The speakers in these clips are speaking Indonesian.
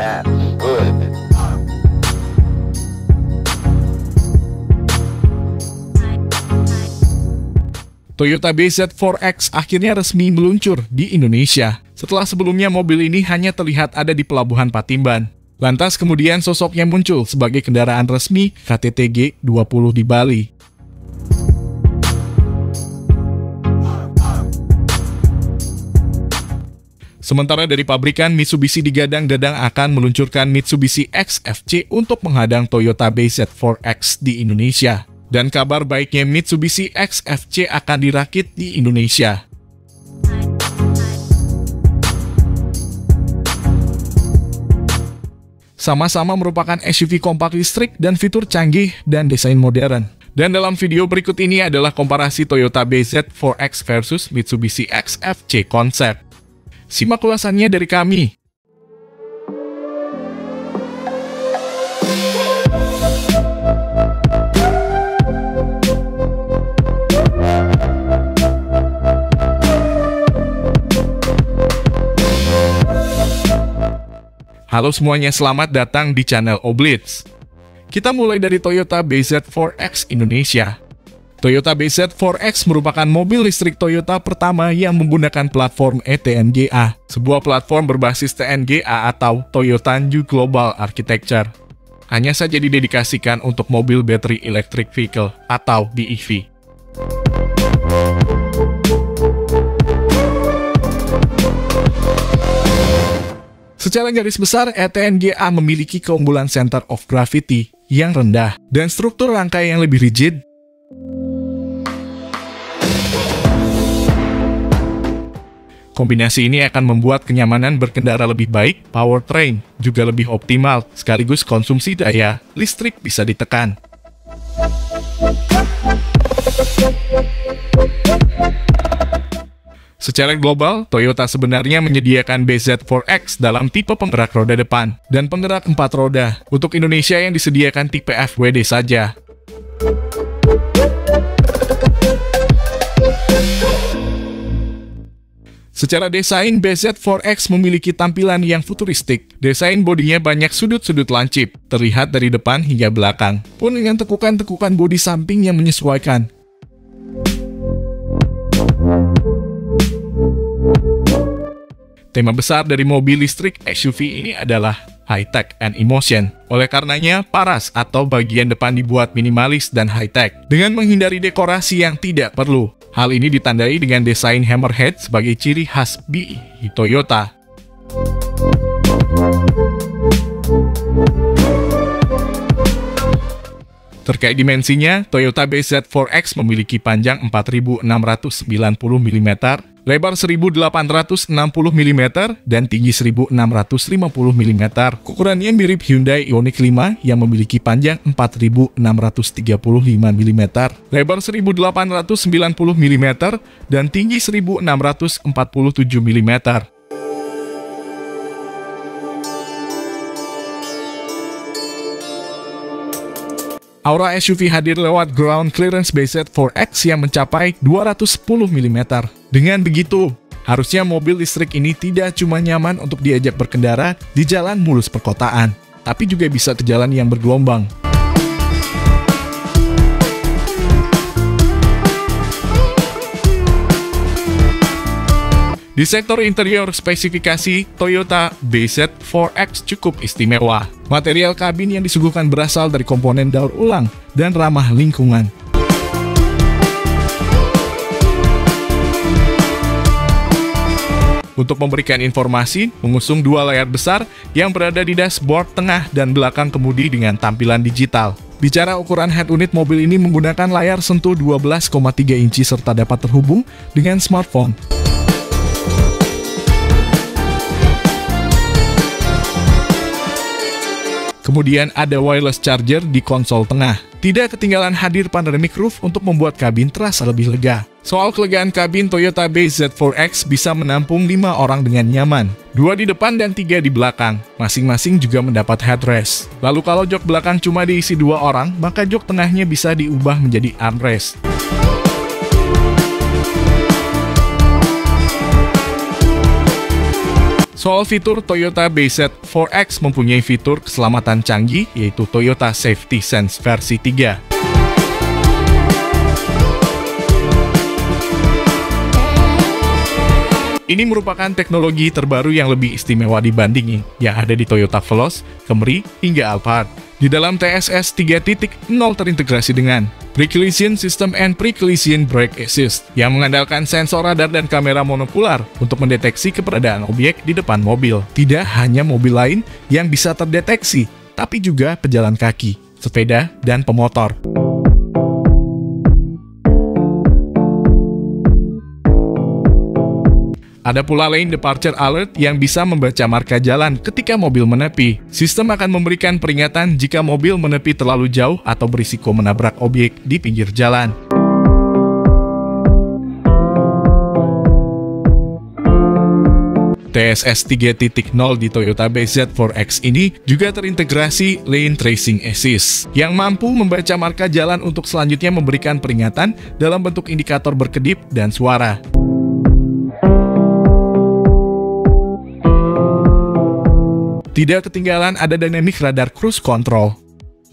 That's good. Toyota BZ4X akhirnya resmi meluncur di Indonesia. Setelah sebelumnya mobil ini hanya terlihat ada di Pelabuhan Patimban. Lantas kemudian sosoknya muncul sebagai kendaraan resmi KTT G20 di Bali. Sementara dari pabrikan, Mitsubishi digadang-gadang akan meluncurkan Mitsubishi X-FC untuk menghadang Toyota BZ4X di Indonesia. Dan kabar baiknya Mitsubishi X-FC akan dirakit di Indonesia. Sama-sama merupakan SUV kompak listrik dan fitur canggih dan desain modern. Dan dalam video berikut ini adalah komparasi Toyota BZ4X versus Mitsubishi X-FC konsep. Simak ulasannya dari kami. Halo semuanya, selamat datang di channel Oblitz. Kita mulai dari Toyota BZ4X Indonesia. Toyota BZ4X merupakan mobil listrik Toyota pertama yang menggunakan platform ETNGA, sebuah platform berbasis TNGA atau Toyota New Global Architecture. Hanya saja didedikasikan untuk mobil battery electric vehicle atau BEV. Secara garis besar, ETNGA memiliki keunggulan center of gravity yang rendah dan struktur rangkai yang lebih rigid. Kombinasi ini akan membuat kenyamanan berkendara lebih baik, powertrain juga lebih optimal, sekaligus konsumsi daya listrik bisa ditekan. Secara global, Toyota sebenarnya menyediakan BZ4X dalam tipe penggerak roda depan dan penggerak 4 roda. Untuk Indonesia yang disediakan tipe FWD saja. Secara desain, BZ4X memiliki tampilan yang futuristik. Desain bodinya banyak sudut-sudut lancip, terlihat dari depan hingga belakang, pun dengan tekukan-tekukan bodi samping yang menyesuaikan. Tema besar dari mobil listrik SUV ini adalah high-tech and emotion. Oleh karenanya, paras atau bagian depan dibuat minimalis dan high-tech, dengan menghindari dekorasi yang tidak perlu. Hal ini ditandai dengan desain hammerhead sebagai ciri khas BEV Toyota. Terkait dimensinya, Toyota BZ4X memiliki panjang 4.690 mm, lebar 1.860 mm, dan tinggi 1.650 mm. Ukurannya mirip Hyundai Ioniq 5 yang memiliki panjang 4.635 mm, lebar 1.890 mm, dan tinggi 1.647 mm. Aura SUV hadir lewat ground clearance BZ4X yang mencapai 210 mm. Dengan begitu, harusnya mobil listrik ini tidak cuma nyaman untuk diajak berkendara di jalan mulus perkotaan, tapi juga bisa ke jalan yang bergelombang. Di sektor interior, spesifikasi Toyota BZ4X cukup istimewa. Material kabin yang disuguhkan berasal dari komponen daur ulang dan ramah lingkungan. Untuk memberikan informasi, mengusung dua layar besar yang berada di dashboard tengah dan belakang kemudi dengan tampilan digital. Bicara ukuran head unit, mobil ini menggunakan layar sentuh 12,3 inci serta dapat terhubung dengan smartphone. Kemudian ada wireless charger di konsol tengah. Tidak ketinggalan hadir panoramic roof untuk membuat kabin terasa lebih lega. Soal kelegaan kabin, Toyota BZ4X bisa menampung 5 orang dengan nyaman. 2 di depan dan 3 di belakang. Masing-masing juga mendapat headrest. Lalu kalau jok belakang cuma diisi 2 orang, maka jok tengahnya bisa diubah menjadi armrest. Soal fitur, Toyota BZ4X mempunyai fitur keselamatan canggih, yaitu Toyota Safety Sense versi 3. Ini merupakan teknologi terbaru yang lebih istimewa dibanding yang ada di Toyota Veloz, Camry, hingga Alphard. Di dalam TSS 3.0 terintegrasi dengan Pre-Collision System and Pre-Collision Brake Assist yang mengandalkan sensor radar dan kamera monokular untuk mendeteksi keberadaan objek di depan mobil. Tidak hanya mobil lain yang bisa terdeteksi, tapi juga pejalan kaki, sepeda, dan pemotor. Ada pula Lane Departure Alert yang bisa membaca marka jalan ketika mobil menepi. Sistem akan memberikan peringatan jika mobil menepi terlalu jauh atau berisiko menabrak objek di pinggir jalan. TSS 3.0 di Toyota BZ4X ini juga terintegrasi Lane Tracing Assist yang mampu membaca marka jalan untuk selanjutnya memberikan peringatan dalam bentuk indikator berkedip dan suara. Tidak ketinggalan ada Dynamic Radar Cruise Control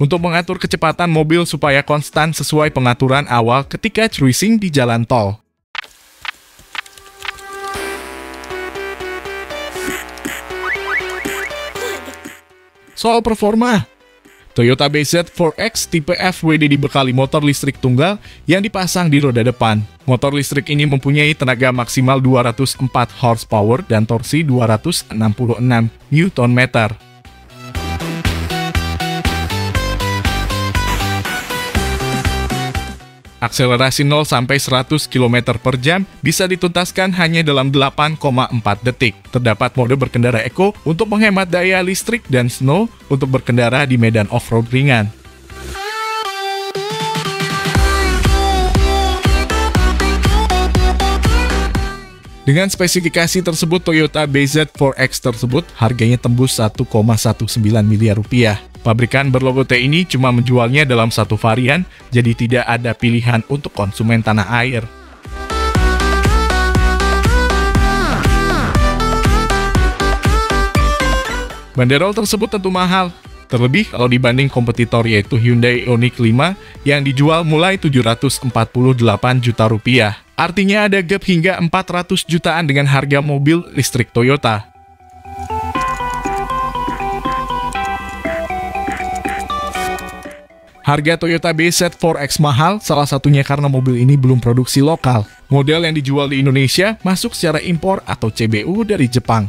untuk mengatur kecepatan mobil supaya konstan sesuai pengaturan awal ketika cruising di jalan tol. Soal performa, Toyota BZ4X tipe FWD dibekali motor listrik tunggal yang dipasang di roda depan. Motor listrik ini mempunyai tenaga maksimal 204 horsepower dan torsi 266 Nm. Akselerasi 0 sampai 100 km per jam bisa dituntaskan hanya dalam 8,4 detik. Terdapat mode berkendara eco untuk menghemat daya listrik dan snow untuk berkendara di medan off-road ringan. Dengan spesifikasi tersebut, Toyota BZ4X tersebut harganya tembus 1,19 miliar rupiah. Pabrikan berlogo T ini cuma menjualnya dalam satu varian, jadi tidak ada pilihan untuk konsumen tanah air. Banderol tersebut tentu mahal, terlebih kalau dibanding kompetitor yaitu Hyundai Ioniq 5 yang dijual mulai 748 juta rupiah. Artinya ada gap hingga 400 jutaan dengan harga mobil listrik Toyota. Harga Toyota BZ4X mahal, salah satunya karena mobil ini belum produksi lokal. Model yang dijual di Indonesia masuk secara impor atau CBU dari Jepang.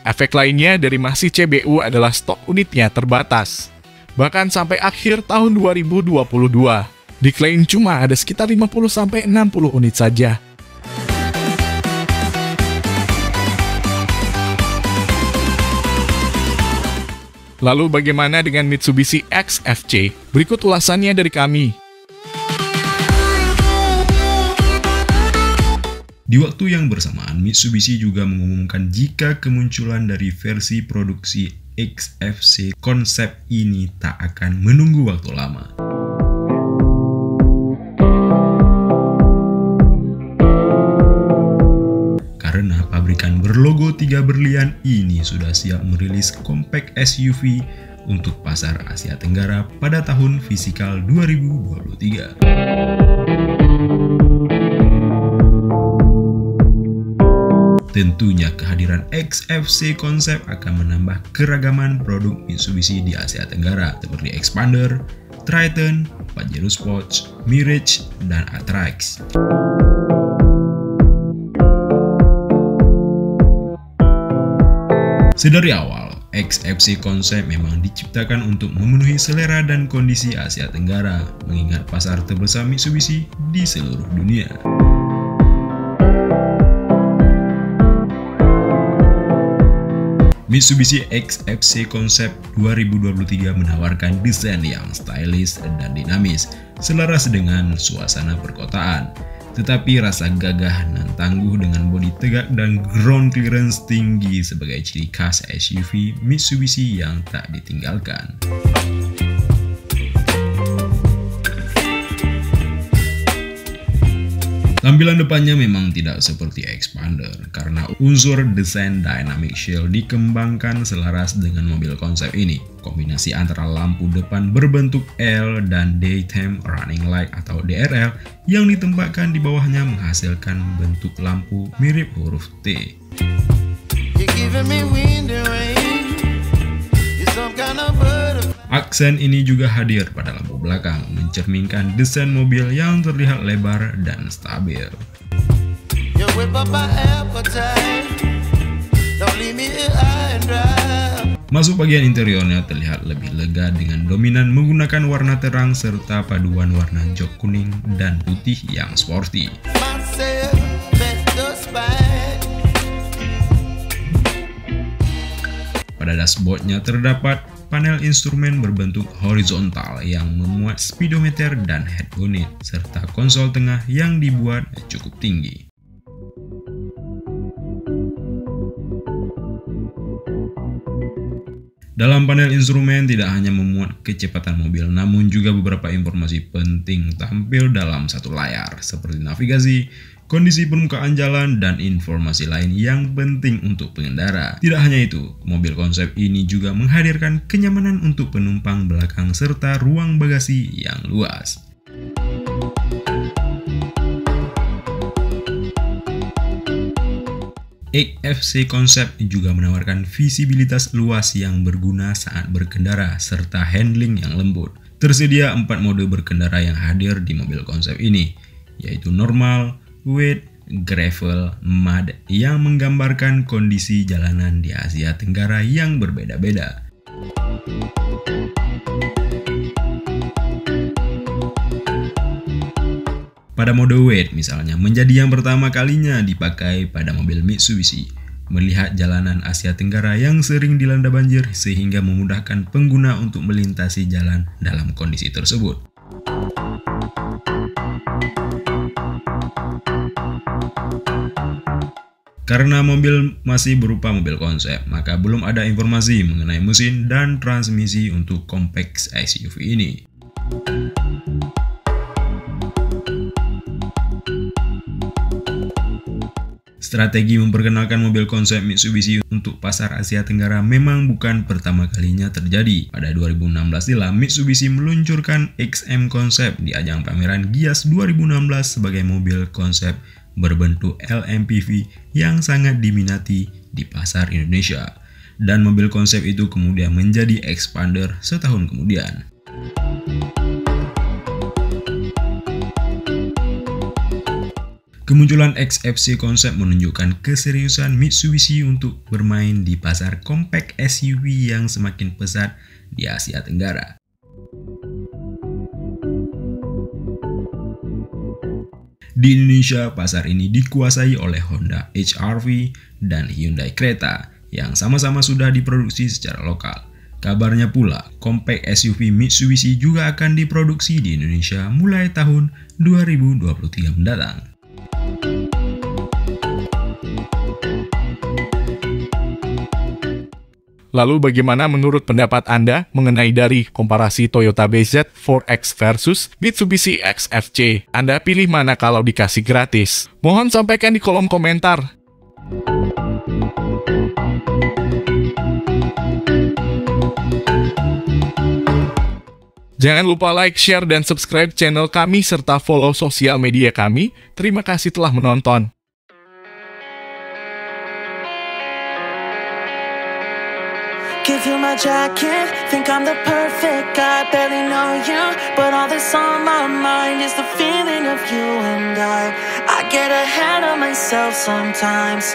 Efek lainnya dari masih CBU adalah stok unitnya terbatas. Bahkan sampai akhir tahun 2022, diklaim cuma ada sekitar 50-60 unit saja. Lalu bagaimana dengan Mitsubishi X-FC? Berikut ulasannya dari kami. Di waktu yang bersamaan, Mitsubishi juga mengumumkan jika kemunculan dari versi produksi X-FC konsep ini tak akan menunggu waktu lama. Karena pabrikan berlogo 3 berlian ini sudah siap merilis compact SUV untuk pasar Asia Tenggara pada tahun fisikal 2023. Tentunya kehadiran X-FC konsep akan menambah keragaman produk Mitsubishi di Asia Tenggara seperti Xpander, Triton, Pajero Sport, Mirage, dan Atrax. Sedari awal, X-FC konsep memang diciptakan untuk memenuhi selera dan kondisi Asia Tenggara, mengingat pasar terbesar Mitsubishi di seluruh dunia. Mitsubishi X-FC Concept 2023 menawarkan desain yang stylish dan dinamis, selaras dengan suasana perkotaan. Tetapi rasa gagah dan tangguh dengan bodi tegak dan ground clearance tinggi sebagai ciri khas SUV Mitsubishi yang tak ditinggalkan. Tampilan depannya memang tidak seperti Xpander karena unsur desain Dynamic Shield dikembangkan selaras dengan mobil konsep ini. Kombinasi antara lampu depan berbentuk L dan Daytime Running Light atau DRL yang ditempatkan di bawahnya menghasilkan bentuk lampu mirip huruf T. Aksen ini juga hadir pada lampu belakang, mencerminkan desain mobil yang terlihat lebar dan stabil. Masuk bagian interiornya terlihat lebih lega dengan dominan menggunakan warna terang serta paduan warna jok kuning dan putih yang sporty. Pada dashboardnya terdapat panel instrumen berbentuk horizontal yang memuat speedometer dan head unit, serta konsol tengah yang dibuat cukup tinggi. Dalam panel instrumen tidak hanya memuat kecepatan mobil, namun juga beberapa informasi penting tampil dalam satu layar, seperti navigasi, kondisi permukaan jalan, dan informasi lain yang penting untuk pengendara. Tidak hanya itu, mobil konsep ini juga menghadirkan kenyamanan untuk penumpang belakang serta ruang bagasi yang luas. XFC Concept juga menawarkan visibilitas luas yang berguna saat berkendara serta handling yang lembut. Tersedia 4 mode berkendara yang hadir di mobil konsep ini, yaitu normal, wet, gravel, mud, yang menggambarkan kondisi jalanan di Asia Tenggara yang berbeda-beda. Pada mode wet misalnya, menjadi yang pertama kalinya dipakai pada mobil Mitsubishi. Melihat jalanan Asia Tenggara yang sering dilanda banjir sehingga memudahkan pengguna untuk melintasi jalan dalam kondisi tersebut. Karena mobil masih berupa mobil konsep, maka belum ada informasi mengenai mesin dan transmisi untuk compact SUV ini. Strategi memperkenalkan mobil konsep Mitsubishi untuk pasar Asia Tenggara memang bukan pertama kalinya terjadi. Pada 2016 silam, Mitsubishi meluncurkan XM Concept di ajang pameran Gias 2016 sebagai mobil konsep berbentuk LMPV yang sangat diminati di pasar Indonesia. Dan mobil konsep itu kemudian menjadi Xpander setahun kemudian. Kemunculan XFC Concept menunjukkan keseriusan Mitsubishi untuk bermain di pasar compact SUV yang semakin pesat di Asia Tenggara. Di Indonesia, pasar ini dikuasai oleh Honda HR-V dan Hyundai Creta yang sama-sama sudah diproduksi secara lokal. Kabarnya pula, compact SUV Mitsubishi juga akan diproduksi di Indonesia mulai tahun 2023 mendatang. Lalu bagaimana menurut pendapat Anda mengenai dari komparasi Toyota BZ4X versus Mitsubishi XFC? Anda pilih mana kalau dikasih gratis? Mohon sampaikan di kolom komentar. Jangan lupa like, share, dan subscribe channel kami serta follow sosial media kami. Terima kasih telah menonton. Give you my jacket, think I'm the perfect guy. Barely know you, but all that's on my mind is the feeling of you and I get ahead of myself sometimes.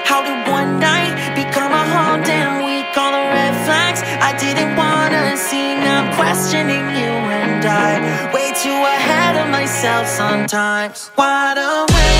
How did one night become a whole damn week? All the red flags I didn't wanna see. Now I'm questioning you and I way too ahead of myself sometimes. Wide awake.